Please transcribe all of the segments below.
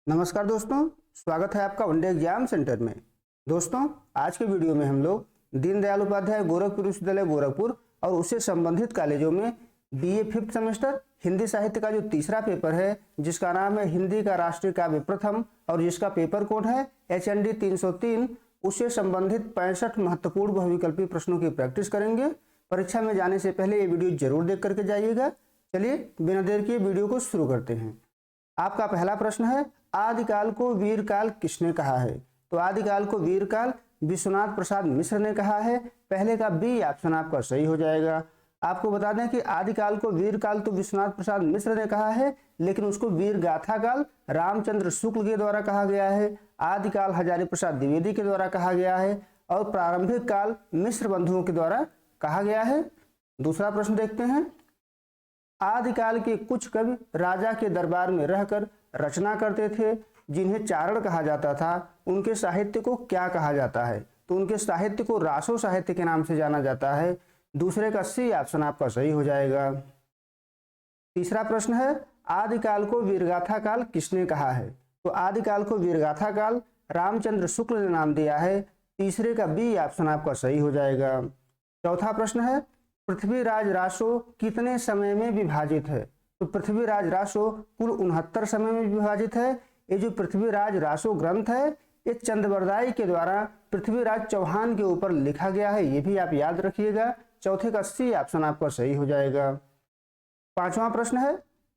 नमस्कार दोस्तों, स्वागत है आपका वनडे एग्जाम सेंटर में। दोस्तों, आज के वीडियो में हम लोग दीनदयाल उपाध्याय गोरखपुर विश्वविद्यालय गोरखपुर और उससे संबंधित कॉलेजों में बीए 5th सेमेस्टर हिंदी साहित्य का जो तीसरा पेपर है, जिसका नाम है हिंदी का राष्ट्रीय काव्य प्रथम और जिसका पेपर कोड है HND 303, उससे संबंधित 65 महत्वपूर्ण बहुविकल्पी प्रश्नों की प्रैक्टिस करेंगे। परीक्षा में जाने से पहले ये वीडियो जरूर देख करके जाइएगा। चलिए बिना देर किए वीडियो को शुरू करते हैं। आपका पहला प्रश्न है, आदिकाल को वीरकाल किसने कहा है? तो आदिकाल को वीरकाल विश्वनाथ प्रसाद मिश्र ने कहा है। पहले का बी ऑप्शन आपका सही हो जाएगा। आपको बता दें कि आदिकाल को वीरकाल तो विश्वनाथ प्रसाद मिश्र ने कहा है, लेकिन उसको वीर गाथा काल रामचंद्र शुक्ल के द्वारा कहा गया है, आदिकाल हजारी प्रसाद द्विवेदी के द्वारा कहा गया है और प्रारंभिक काल मिश्र बंधुओं के द्वारा कहा गया है। दूसरा प्रश्न देखते हैं, आदिकाल के कुछ कवि राजा के दरबार में रहकर रचना करते थे, जिन्हें चारण कहा जाता था। उनके साहित्य को क्या कहा जाता है? तो उनके साहित्य को रासो साहित्य के नाम से जाना जाता है। दूसरे का सी ऑप्शन आपका सही हो जाएगा। तीसरा प्रश्न है, आदिकाल को वीरगाथा काल किसने कहा है? तो आदिकाल को वीरगाथा काल रामचंद्र शुक्ल ने नाम दिया है। तीसरे का बी ऑप्शन आपका सही हो जाएगा। चौथा प्रश्न है, पृथ्वीराज रासो कितने समय में विभाजित है? तो पृथ्वीराज रासो कुल 69 समय में विभाजित है। ये जो पृथ्वीराज रासो ग्रंथ है, ये चंद्रबरदाई के द्वारा पृथ्वीराज चौहान के ऊपर लिखा गया है, ये भी आप याद रखिएगा। चौथे का सी ऑप्शन आपका सही हो जाएगा। पांचवा प्रश्न है,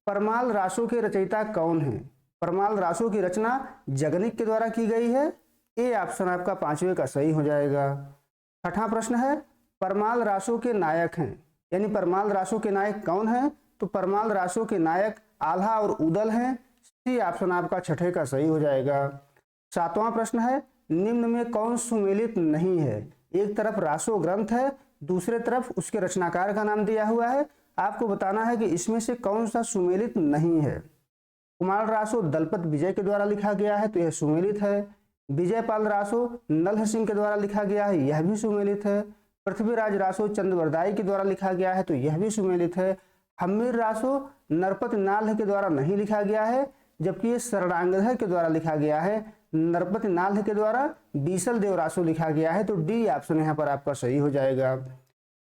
परमाल रासो के रचयिता कौन है? परमाल रासो की रचना जगनिक के द्वारा की गई है। ए ऑप्शन आपका पांचवे का सही हो जाएगा। छठा प्रश्न है, परमाल रासो के नायक हैं, यानी परमाल रासो के नायक कौन है? तो परमाल रासो के नायक आल्हा और उदल हैं। सी ऑप्शन आपका छठे का सही हो जाएगा। सातवां प्रश्न है, निम्न में कौन सुमेलित नहीं है? एक तरफ रासो ग्रंथ है, दूसरे तरफ उसके रचनाकार का नाम दिया हुआ है। आपको बताना है कि इसमें से कौन सा सुमेलित नहीं है। कुमार रासो दलपत विजय के द्वारा लिखा गया है, तो यह सुमेलित है। विजयपाल रासो नल्ह सिंह के द्वारा लिखा गया है, यह भी सुमेलित है। पृथ्वीराज रासो चंद्रबरदाई के द्वारा लिखा गया है, तो यह भी सुमेलित है। हम्मीर रासो नरपत नाल्ह के द्वारा नहीं लिखा गया है, जबकि ये शरणांगधर के द्वारा लिखा गया है। नरपत नाल्ह के द्वारा बीसल देव रासो लिखा गया है, तो डी ऑप्शन यहाँ पर आपका सही हो जाएगा।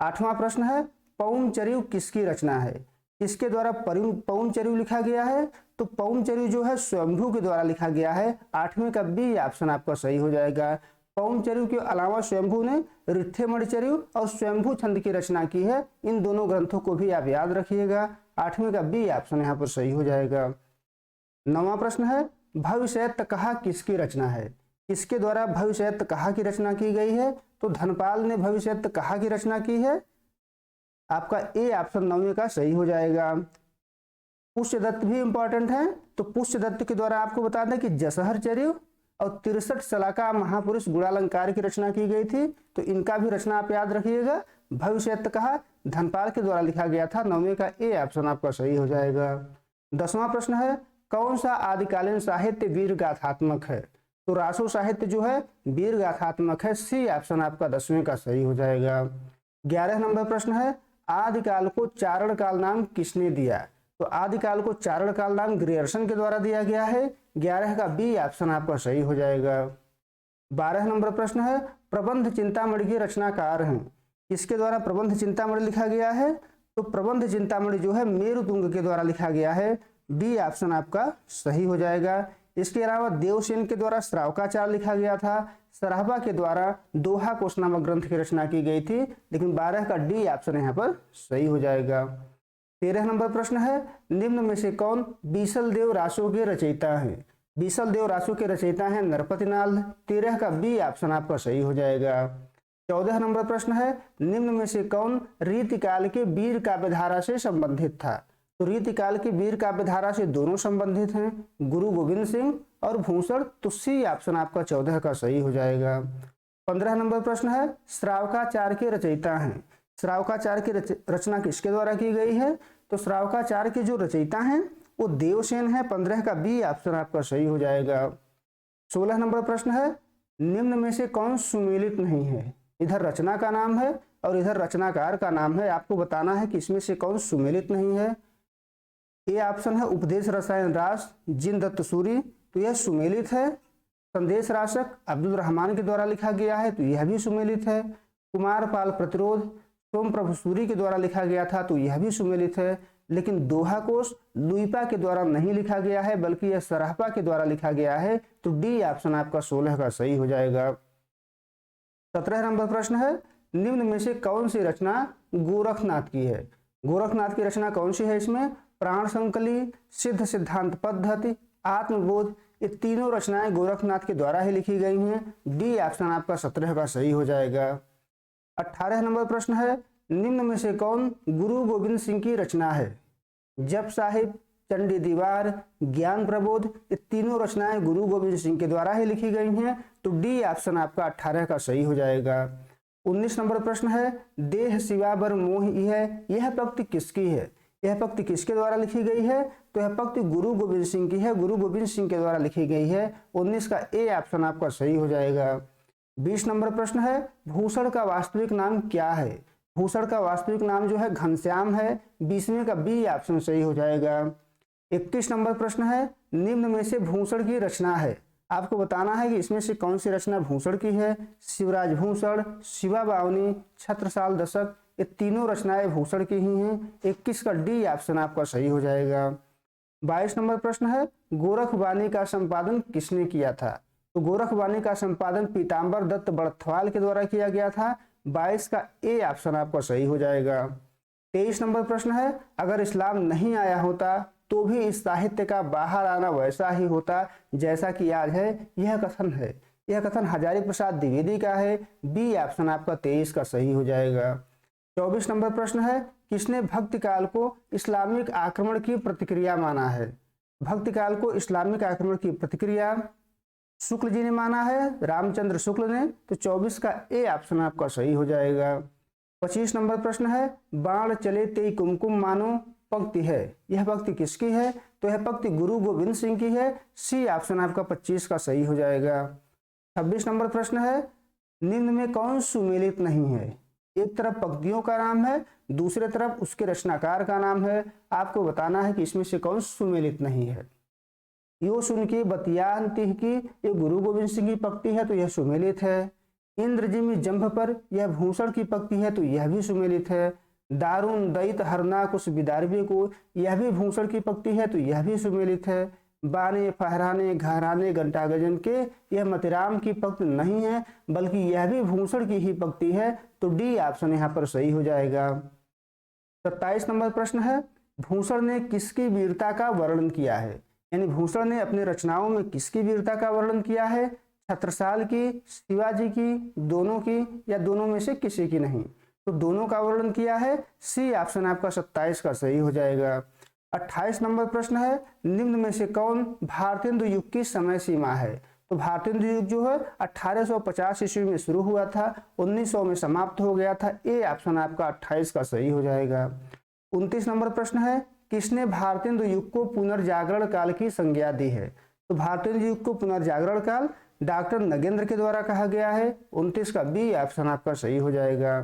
आठवां प्रश्न है, पौमचरिऊ किसकी रचना है? किसके द्वारा पौमचरिऊ लिखा गया है? तो पौमचरिऊ जो है स्वयंभू के द्वारा लिखा गया है। आठवें का बी ऑप्शन आपका सही हो जाएगा। पौमचरिऊ के अलावा स्वयंभू ने ऋथ्यमणिचरिऊ और स्वयंभू छंद की रचना की है। इन दोनों ग्रंथों को भी आप याद रखिएगा। आठवें का बी ऑप्शन यहाँ पर सही हो जाएगा। नौवां प्रश्न है, भविष्यत कहा किसकी रचना है? किसके द्वारा भविष्यत कहा की रचना की गई है? तो धनपाल ने भविष्यत कहा की रचना की है। आपका ए ऑप्शन नौवें का सही हो जाएगा। पुष्यदत्त भी इंपॉर्टेंट है, तो पुष्यदत्त के द्वारा आपको बता दें कि जसहर चरिऊ और 63 शलाका महापुरुष गुणालंकार की रचना की गई थी, तो इनका भी रचना आप याद रखिएगा। भविष्यत कहा धनपाल के द्वारा लिखा गया था। नौवें का ए ऑप्शन आपका सही हो जाएगा। 10वां प्रश्न है, कौन सा आदिकालीन साहित्य वीर गाथात्मक है? तो रासो साहित्य जो है वीर गाथात्मक है। सी ऑप्शन आपका 10वें का सही हो जाएगा। 11 नंबर प्रश्न है, आदिकाल को चारण काल नाम किसने दिया? तो आदिकाल को चारण काल नाम ग्रियर्सन के द्वारा दिया गया है। 11 का बी ऑप्शन आपका सही हो जाएगा। 12 नंबर प्रश्न है, प्रबंध चिंतामणि के रचनाकार हैं। किसके द्वारा प्रबंध चिंतामणि लिखा गया है? तो प्रबंध चिंतामणि जो है मेरुतुंग के द्वारा लिखा गया है। डी ऑप्शन आपका सही हो जाएगा। इसके अलावा देवसेन के द्वारा श्रावकाचार लिखा गया था। सराहबा के द्वारा दोहा कोश नामक ग्रंथ की रचना की गई थी, लेकिन 12 का डी ऑप्शन यहाँ पर सही हो जाएगा। 13 नंबर प्रश्न है, निम्न में से कौन बीसल देव रासो के रचयिता हैं? बीसल देव रासो के रचयिता हैं नरपति नाल्ह। 13 का बी ऑप्शन आपका सही हो जाएगा। 14 नंबर प्रश्न है, निम्न में से कौन रीतिकाल के वीर काव्यधारा से संबंधित था? तो रीतिकाल की वीर काव्यधारा से दोनों संबंधित हैं, गुरु गोविंद सिंह और भूषण। तो सी ऑप्शन आपका 14 का सही हो जाएगा। 15 नंबर प्रश्न है, श्रावकाचार के रचयिता हैं। श्रावकाचार की रचना किसके द्वारा की गई है? तो श्रावकाचार के जो रचयिता हैं वो देवसेन है। 15 का बी ऑप्शन आपका सही हो जाएगा। 16 नंबर प्रश्न है, निम्न में से कौन सुमेलित नहीं है? इधर रचना का नाम है और इधर रचनाकार का नाम है। आपको बताना है कि इसमें से कौन सुमेलित नहीं है। ए ऑप्शन है उपदेश रसायन रास जिन दत्त सूरी, तो यह सुमेलित है। संदेश राशक अब्दुल रहमान के द्वारा लिखा गया है, तो यह भी सुमेलित है। कुमार पाल प्रतिरोध सोम प्रभु सूरी के द्वारा लिखा गया था, तो यह भी सुमेलित है। लेकिन दोहा कोश लुइपा के द्वारा नहीं लिखा गया है, बल्कि यह सराहपा के द्वारा लिखा गया है, तो डी ऑप्शन आपका 16 का सही हो जाएगा। 17 नंबर प्रश्न है, निम्न में से कौन सी रचना गोरखनाथ की है? गोरखनाथ की रचना कौन सी है? इसमें प्राण संकली, सिद्ध सिद्धांत पद्धति, आत्मबोध, ये तीनों रचनाएं गोरखनाथ के द्वारा ही लिखी गई हैं। डी ऑप्शन आपका 17 का सही हो जाएगा। 18 नंबर प्रश्न है, निम्न में से कौन गुरु गोविंद सिंह की रचना है? जप साहिब, चंडी दीवार, ज्ञान प्रबोध, ये तीनों रचनाएं गुरु गोविंद सिंह के द्वारा ही लिखी गई हैं, तो डी ऑप्शन आपका 18 का सही हो जाएगा। 19 नंबर प्रश्न है, देह शिवा बर मोह यह पंक्ति किसकी है? यह पंक्ति किसके द्वारा लिखी गई है? तो यह पंक्ति गुरु गोविंद सिंह की है, गुरु गोविंद सिंह के द्वारा लिखी गई है। 19 का ए ऑप्शन आपका सही हो जाएगा। 20 नंबर प्रश्न है, भूषण का वास्तविक नाम क्या है? भूषण का वास्तविक नाम जो है घनश्याम है। 20वें का बी ऑप्शन सही हो जाएगा। 21 नंबर प्रश्न है, निम्न में से भूषण की रचना है। आपको बताना है कि इसमें से कौन सी रचना भूषण की है। शिवराज भूषण, शिवा बावनी, छत्रसाल दशक, ये तीनों रचनाएं भूषण की ही हैं। 21 का डी ऑप्शन आपका सही हो जाएगा। 22 नंबर प्रश्न है, गोरखवाणी का संपादन किसने किया था? तो गोरखवाणी का संपादन पीताम्बर दत्त बड़थवाल के द्वारा किया गया था। 22 का ए ऑप्शन आपका सही हो जाएगा। 23 नंबर प्रश्न है, अगर इस्लाम नहीं आया होता तो भी इस साहित्य का बाहर आना वैसा ही होता जैसा कि आज है, यह कथन है। यह कथन हजारी प्रसाद द्विवेदी का है। बी ऑप्शन आपका 23 का सही हो जाएगा। 24 नंबर प्रश्न है, किसने भक्ति काल को इस्लामिक आक्रमण की प्रतिक्रिया माना है? भक्ति काल को इस्लामिक आक्रमण की प्रतिक्रिया शुक्ल जी ने माना है, रामचंद्र शुक्ल ने, तो 24 का ए ऑप्शन आपका सही हो जाएगा। 25 नंबर प्रश्न है, बाण चले तेई कुमकुम मानो पंक्ति है, यह पंक्ति किसकी है? तो यह पंक्ति गुरु गोविंद सिंह की है। सी ऑप्शन आपका 25 का सही हो जाएगा। 26 नंबर प्रश्न है, निम्न में कौन सुमेलित नहीं है? एक तरफ पंक्तियों का नाम है, दूसरे तरफ उसके रचनाकार का नाम है। आपको बताना है कि इसमें से कौन सुमेलित नहीं है। यो सुन के बतियानती की, ये गुरु गोविंद सिंह की पंक्ति है, तो यह सुमेलित है। इंद्रजिमी जंभ पर, यह भूषण की पंक्ति है, तो यह भी सुमेलित है। दारुण दैत हरना कुछ विदारवी को, यह भी भूषण की पंक्ति है, तो यह भी सुमेलित है। बाने फहराने घहराने घंटा गजन के, यह मतिराम की पंक्ति नहीं है, बल्कि यह भी भूषण की ही पंक्ति है, तो डी ऑप्शन यहाँ पर सही हो जाएगा। 27 नंबर प्रश्न है, भूषण ने किसकी वीरता का वर्णन किया है? यानी भूषण ने अपनी रचनाओं में किसकी वीरता का वर्णन किया है? छत्रसाल की, शिवाजी की, दोनों की, या दोनों में से किसी की नहीं? तो दोनों का वर्णन किया है। सी ऑप्शन आपका 27 का सही हो जाएगा। 28 नंबर प्रश्न है, निम्न में से कौन भारतेंदु युग की समय सीमा है? तो भारतेंदु युग जो है 1850 ईस्वी में शुरू हुआ था, 1900 में समाप्त हो गया था। ए ऑप्शन आपका 28 का सही हो जाएगा। 29 नंबर प्रश्न है, किसने भारतेंदु युग को पुनर्जागरण काल की संज्ञा दी है? तो भारतेंदु युग को पुनर्जागरण काल डॉक्टर नगेंद्र के द्वारा कहा गया है। 29 का बी ऑप्शन आपका सही हो जाएगा।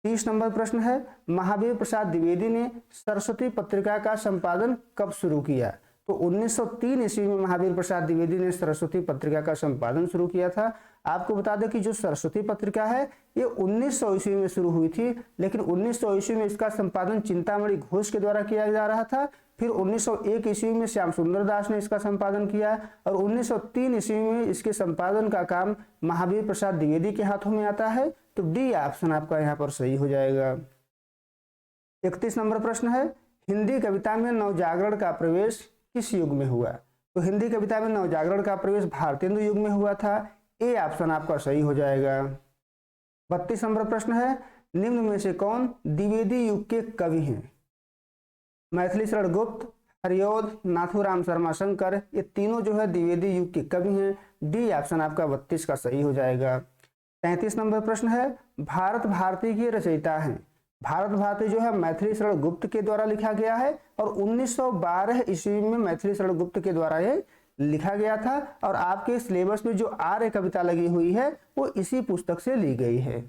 30 नंबर प्रश्न है, महावीर प्रसाद द्विवेदी ने सरस्वती पत्रिका का संपादन कब शुरू किया? तो 1903 ईस्वी में महावीर प्रसाद द्विवेदी ने सरस्वती पत्रिका का संपादन शुरू किया था। आपको बता दें कि जो सरस्वती पत्रिका है ये 1900 ईस्वी में शुरू हुई थी, लेकिन 1900 ईस्वी में इसका संपादन चिंतामणि घोष के द्वारा किया जा रहा था। फिर 1901 ईस्वी में श्याम सुंदर दास ने इसका संपादन किया, और 1903 ईस्वी में इसके संपादन का काम महावीर प्रसाद द्विवेदी के हाथों में आता है। तो डी ऑप्शन आपका यहाँ पर सही हो जाएगा। 31 नंबर प्रश्न है, हिंदी कविता में नवजागरण का प्रवेश किस युग में हुआ? तो हिंदी कविता में नवजागरण का प्रवेश भारतेंदु युग में हुआ था। ए ऑप्शन आपका सही हो जाएगा। 32 नंबर प्रश्न है, निम्न में से कौन द्विवेदी युग के कवि हैं? मैथिली शरण गुप्त, हरिऔध, नाथूराम शर्मा शंकर, ये तीनों जो है द्विवेदी युग के कवि हैं। डी ऑप्शन आपका 32 का सही हो जाएगा। 33 नंबर प्रश्न है, भारत भारती की रचयिता हैं? भारत भारती जो है मैथिली शरण गुप्त के द्वारा लिखा गया है, और 1912 ईस्वी में मैथिली शरण गुप्त के द्वारा ये लिखा गया था। और आपके सिलेबस में जो आर्य कविता लगी हुई है वो इसी पुस्तक से ली गई है।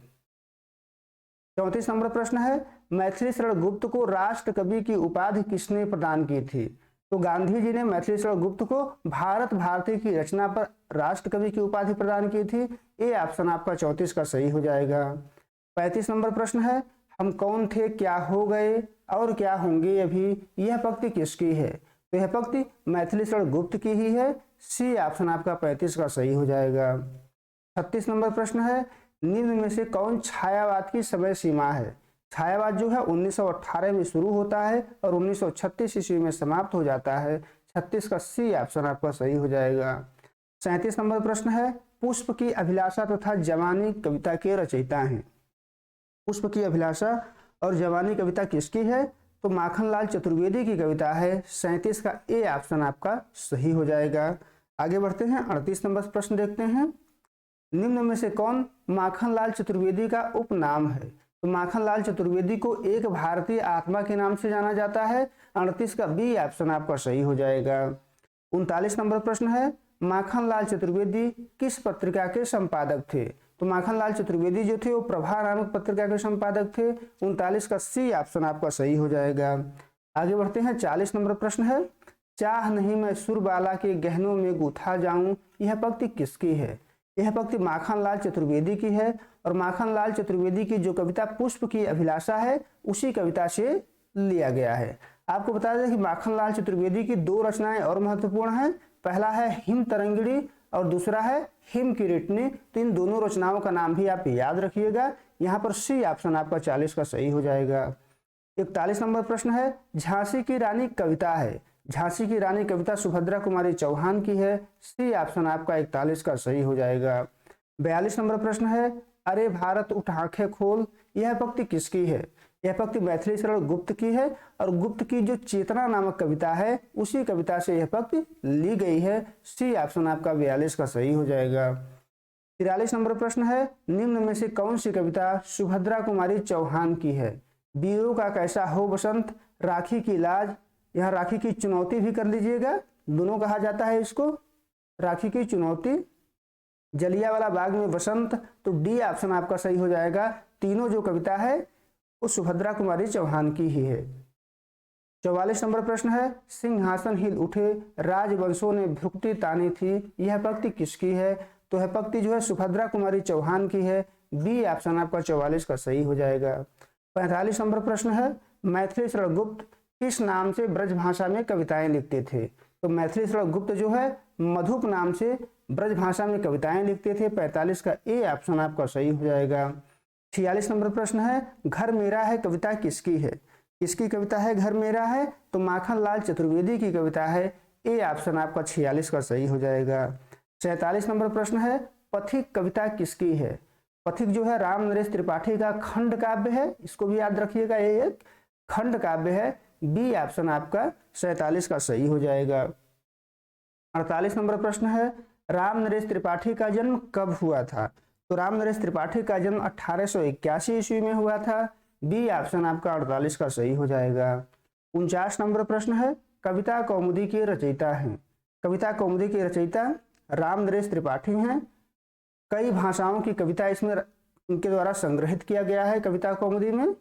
34 नंबर प्रश्न है, मैथिली शरण गुप्त को राष्ट्र कवि की उपाधि किसने प्रदान की थी? तो गांधी जी ने मैथिली शरण गुप्त को भारत भारती की रचना पर राष्ट्र कवि की उपाधि प्रदान की थी। ये ऑप्शन आपका 34 का सही हो जाएगा। 35 नंबर प्रश्न है, हम कौन थे क्या हो गए और क्या होंगे अभी, यह पंक्ति किसकी है? तो यह पंक्ति मैथिली शरण गुप्त की ही है। सी ऑप्शन आपका 35 का सही हो जाएगा। 36 नंबर प्रश्न है, निम्न में से कौन छायावाद की समय सीमा है? छायावाद जो है 1918 में शुरू होता है और 1936 ईस्वी में समाप्त हो जाता है। 36 का सी ऑप्शन आपका सही हो जाएगा। 37 नंबर प्रश्न है, पुष्प की अभिलाषा तथा जवानी कविता के रचयिता हैं। पुष्प की अभिलाषा और जवानी कविता किसकी है? तो माखनलाल चतुर्वेदी की कविता है। 37 का ए ऑप्शन आपका सही हो जाएगा। आगे बढ़ते हैं, 38 नंबर प्रश्न देखते हैं, निम्न में से कौन माखनलाल चतुर्वेदी का उपनाम है? तो माखनलाल चतुर्वेदी को एक भारतीय आत्मा के नाम से जाना जाता है। 38 का बी ऑप्शन आपका सही हो जाएगा। 39 नंबर प्रश्न है, माखनलाल चतुर्वेदी किस पत्रिका के संपादक थे? तो माखनलाल चतुर्वेदी जो थे वो प्रभा नामक पत्रिका के संपादक थे। 39 का सी ऑप्शन आपका सही हो जाएगा। आगे बढ़ते हैं, 40 नंबर प्रश्न है, चाह नहीं मैं सुरबाला के गहनों में गूथा जाऊं, यह पंक्ति किसकी है? यह पंक्ति माखनलाल चतुर्वेदी की है और माखनलाल चतुर्वेदी की जो कविता पुष्प की अभिलाषा है उसी कविता से लिया गया है। आपको बता दें कि माखनलाल चतुर्वेदी की दो रचनाएं और महत्वपूर्ण हैं। पहला है हिम तरंगिणी और दूसरा है हिम किरीटनी। तो इन दोनों रचनाओं का नाम भी आप याद रखिएगा। यहाँ पर सी ऑप्शन आपका 40 का सही हो जाएगा। 41 नंबर प्रश्न है, झांसी की रानी कविता है। झांसी की रानी कविता सुभद्रा कुमारी चौहान की है। सी ऑप्शन आपका 41 का सही हो जाएगा। 42 नंबर प्रश्न है, अरे भारत उठ आंखें खोल, यह पंक्ति किसकी है? यह पंक्ति मैथिली शरण गुप्त की है और गुप्त की जो चेतना नामक कविता है उसी कविता से यह पंक्ति ली गई है। सी ऑप्शन आपका 42 का सही हो जाएगा। 43 नंबर प्रश्न है, निम्न में से कौन सी कविता सुभद्रा कुमारी चौहान की है? वीरों का कैसा हो बसंत, राखी की लाज, यहाँ राखी की चुनौती भी कर लीजिएगा, दोनों कहा जाता है इसको, राखी की चुनौती, जलियांवाला बाग में बसंत। तो डी ऑप्शन आपका सही हो जाएगा। तीनों जो कविता है वो सुभद्रा कुमारी चौहान की ही है। 44 नंबर प्रश्न है, सिंहासन हिल उठे राजवंशों ने भुक्ति तानी थी, यह पंक्ति किसकी है? तो यह पंक्ति जो है सुभद्रा कुमारी चौहान की है। बी ऑप्शन आपका 44 का सही हो जाएगा। 45 नंबर प्रश्न है, मैथिली शरण गुप्त किस नाम से ब्रज भाषा में कविताएं लिखते थे? तो मैथिली शरण गुप्त जो है मधुप नाम से ब्रज भाषा में कविताएं लिखते थे। 45 का ए ऑप्शन आपका सही हो जाएगा। 46 नंबर प्रश्न है, घर मेरा है कविता किसकी है? किसकी कविता है घर मेरा है? तो माखनलाल चतुर्वेदी की कविता है। ए ऑप्शन आपका 46 का सही हो जाएगा। 47 नंबर प्रश्न है, पथिक कविता किसकी है? पथिक जो है राम नरेश त्रिपाठी का खंड काव्य है, इसको भी याद रखिएगा, ये एक खंड काव्य है। बी ऑप्शन आपका 47 का सही हो जाएगा। 48 नंबर प्रश्न है, राम नरेश त्रिपाठी का जन्म कब हुआ था? तो राम नरेश त्रिपाठी का जन्म 1881 ईस्वी में हुआ था। बी ऑप्शन आपका 48 का सही हो जाएगा। 49 नंबर प्रश्न है, कविता कौमुदी के रचयिता हैं। कविता कौमुदी के रचयिता राम नरेश त्रिपाठी हैं। कई भाषाओं की कविता इसमें उनके द्वारा संग्रहित किया गया है कविता कौमुदी में।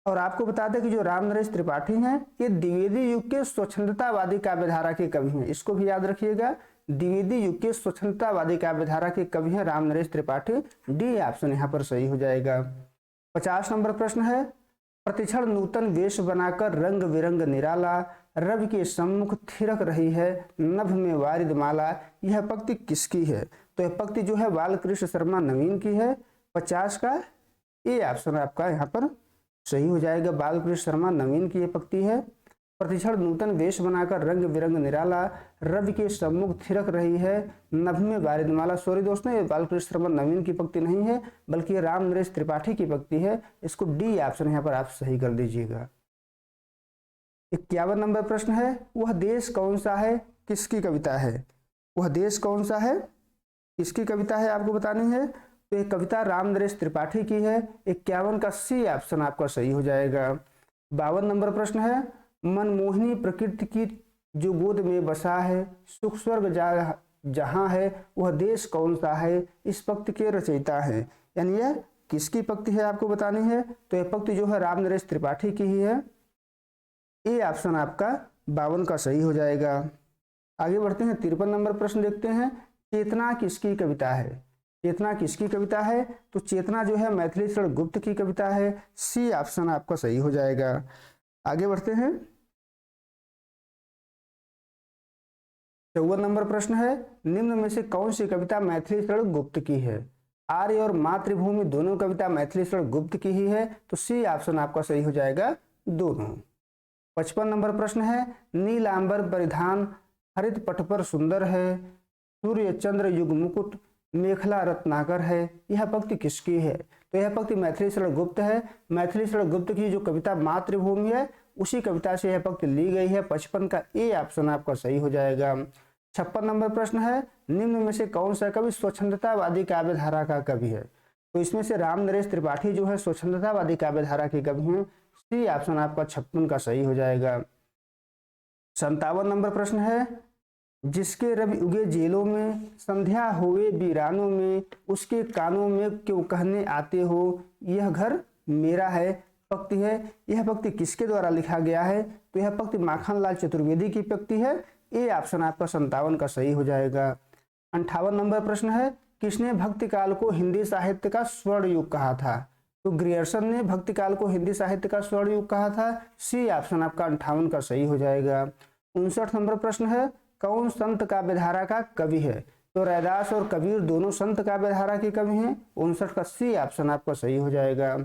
और आपको बता दें कि जो राम नरेश त्रिपाठी हैं ये द्विवेदी युग के स्वच्छंदतावादी काव्यधारा के कवि हैं, इसको भी याद रखिएगा। द्विवेदी युग के स्वच्छंदतावादी काव्यधारा के कवि हैं राम नरेश त्रिपाठी। डी ऑप्शन यहाँ पर सही हो जाएगा। 50 नंबर प्रश्न है, प्रतिक्षण नूतन वेश बनाकर रंग बिरंग निराला रवि के सम्मुख थिरक रही है नभ में वारिद माला, यह पंक्ति किसकी है? तो यह पंक्ति जो है बालकृष्ण शर्मा नवीन की है। 50 का ए ऑप्शन आपका यहाँ पर सही हो जाएगा। बालकृष्ण शर्मा नवीन की यह पंक्ति है। प्रतिक्षण नूतन वेश बनाकर रंग बिरंग निराला रवि के सम्मुख थिरक रही है नभ में वारिदमाला। सॉरी दोस्तों, ये बालकृष्ण शर्मा नवीन की पंक्ति नहीं है बल्कि ये राम नरेश त्रिपाठी की पंक्ति है। इसको डी ऑप्शन यहाँ पर आप सही कर दीजिएगा। 51 नंबर प्रश्न है, वह देश कौन सा है किसकी कविता है? वह देश कौन सा है किसकी कविता है आपको बतानी है। तो ये कविता राम नरेश त्रिपाठी की है। 51 का सी ऑप्शन आपका सही हो जाएगा। 52 नंबर प्रश्न है, मनमोहिनी प्रकृति की जो गोद में बसा है सुख स्वर्ग जहाँ है वह देश कौन सा है, इस पंक्ति के रचयिता है। यानी यह किसकी पंक्ति है आपको बतानी है। तो यह पंक्ति जो है राम नरेश त्रिपाठी की ही है। ए ऑप्शन आपका 52 का सही हो जाएगा। आगे बढ़ते हैं, 53 नंबर प्रश्न देखते हैं। चेतना किसकी कविता है? चेतना किसकी कविता है? तो चेतना जो है मैथिली शरण गुप्त की कविता है। सी ऑप्शन आपका सही हो जाएगा। आगे बढ़ते हैं, 54 नंबर प्रश्न है। निम्न में से कौन सी कविता मैथिली शरण गुप्त की है? आर्य और मातृभूमि दोनों कविता मैथिली शरण गुप्त की ही है, तो सी ऑप्शन आपका सही हो जाएगा, दोनों। 55 नंबर प्रश्न है। नीलांबर परिधान हरित पट पर सुंदर है, सूर्य चंद्र युग मुकुट मेखला रत्नाकर है, यह पंक्ति किसकी है? तो यह पंक्ति मैथिली शरण गुप्त है। मैथिली शरण गुप्त की जो कविता मातृभूमि है उसी कविता से यह पंक्ति ली गई है। 55 का ए ऑप्शन आपका सही हो जाएगा। 56 नंबर प्रश्न है। निम्न में से कौन सा कवि स्वच्छंदतावादी काव्यधारा का कवि है? तो इसमें से राम नरेश त्रिपाठी जो है स्वच्छंदतावादी काव्यधारा के कवि हैं। सी ऑप्शन आपका 56 का सही हो जाएगा। 57 नंबर प्रश्न है। जिसके रवि उगे जेलों में, संध्या होवे वीरानों में, उसके कानों में क्यों कहने आते हो, यह घर मेरा है पंक्ति है। यह पंक्ति किसके द्वारा लिखा गया है? तो यह पंक्ति माखनलाल चतुर्वेदी की पंक्ति है। ए ऑप्शन आपका 57 का सही हो जाएगा। 58 नंबर प्रश्न है। किसने भक्ति काल को हिंदी साहित्य का स्वर्ण युग कहा था? तो ग्रियर्सन ने भक्ति काल को हिंदी साहित्य का स्वर्ण युग कहा था। सी ऑप्शन आपका 58 का सही हो जाएगा। 59 नंबर प्रश्न है। कौन संत काव्यधारा का कवि है? तो रैदास और कबीर दोनों संत काव्यधारा के कवि हैं। 59 का सी ऑप्शन आपका सही हो जाएगा।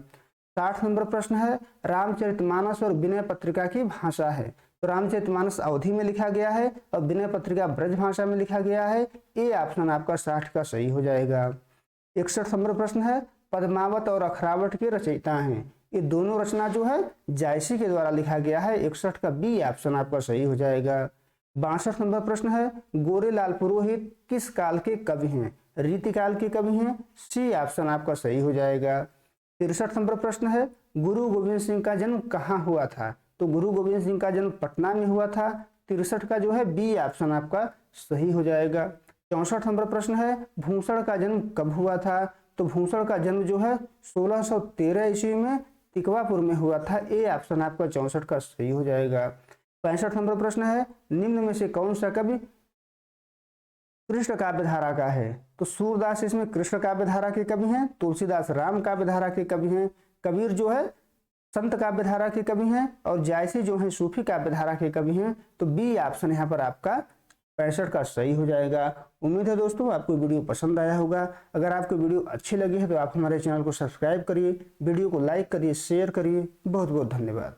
60 नंबर प्रश्न है। रामचरितमानस और विनय पत्रिका की भाषा है? तो रामचरितमानस अवधी में लिखा गया है और विनय पत्रिका ब्रज भाषा में लिखा गया है। ए ऑप्शन आपका 60 का सही हो जाएगा। 61 नंबर प्रश्न है। पद्मावत और अखरावट के रचयिता हैं? ये दोनों रचना जो है जायसी के द्वारा लिखा गया है। 61 का बी ऑप्शन आपका सही हो जाएगा। 62 नंबर प्रश्न है। गोरेलाल पुरोहित किस काल के कवि हैं? रीतिकाल के कवि हैं। सी ऑप्शन आपका सही हो जाएगा। 63 नंबर प्रश्न है। गुरु गोविंद सिंह का जन्म कहाँ हुआ था? तो गुरु गोविंद सिंह का जन्म पटना में हुआ था। 63 का जो है बी ऑप्शन आपका सही हो जाएगा। 64 नंबर प्रश्न है। भूषण का जन्म कब हुआ था? तो भूषण का जन्म जो है 1613 ईस्वी में तिकवापुर में हुआ था। ए ऑप्शन आपका 64 का सही हो जाएगा। 65 नंबर प्रश्न है। निम्न में से कौन सा कवि कृष्ण काव्यधारा का है? तो सूरदास इसमें कृष्ण काव्यधारा के कवि हैं। तुलसीदास राम काव्यधारा के कवि हैं। कबीर जो है संत काव्यधारा के कवि हैं और जायसी जो है सूफी काव्यधारा के कवि हैं। तो बी ऑप्शन यहाँ पर आपका 65 का सही हो जाएगा। उम्मीद है दोस्तों आपको वीडियो पसंद आया होगा। अगर आपको वीडियो अच्छी लगी है तो आप हमारे चैनल को सब्सक्राइब करिए, वीडियो को लाइक करिए, शेयर करिए। बहुत बहुत धन्यवाद।